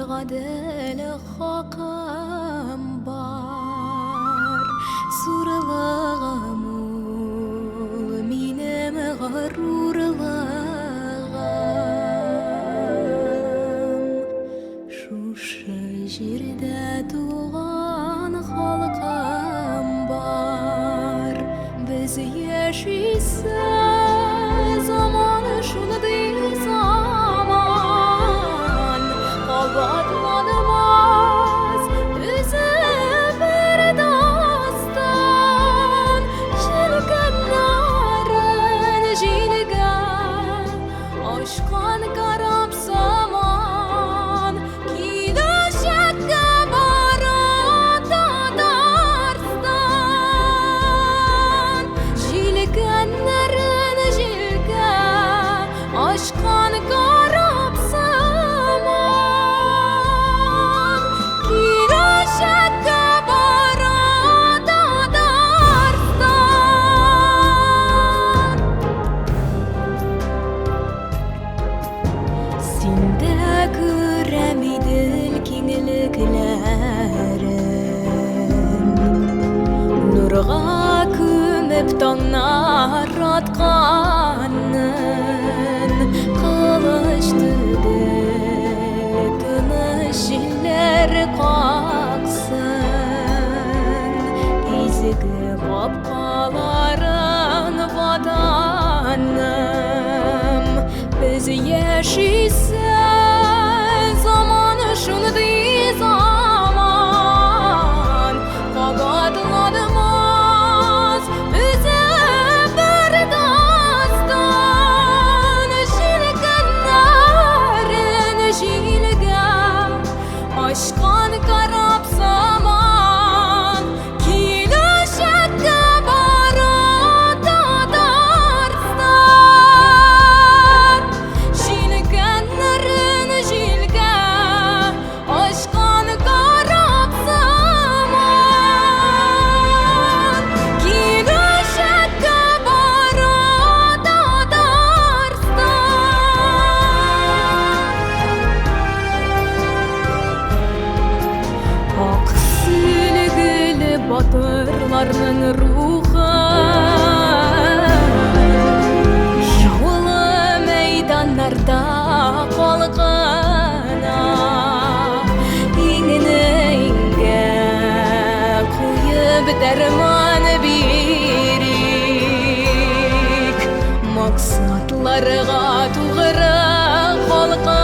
гадел хакым бар, сурлыгым ул минем гарурлыгым. Шушы җирдә туган халкым бар, без яшисез заманы шундый заман. Кабатланмас үзе бер дастан, җилкәннәрен җилгә ашкан карап заман. Киләчәккә бара Татарстан, җилкәннәрен җилгә ашкан карап заман. Киләчәккә бара Татарстан. Синдә күрәм идел киңлекләрен, нурга күмеп таңнар атканын. Кылыч түгел тыныч җилләр каксын, изге капкаларын ватаным. Без яшисез заманы шундый заман. Кабатланмас үзе бер дастан, җилкәннәрен җилгә ашкан карап заман. Киләчәккә бара Татарстан, җилкәннәрен җилгә ашкан карап заман. Киләчәккә бара Татарстан. Ак сөлгеле батырларның рухы жаулы мәйданнарда калгана. Иңнегә куеп дәрман бирик, максатларга тугры халкы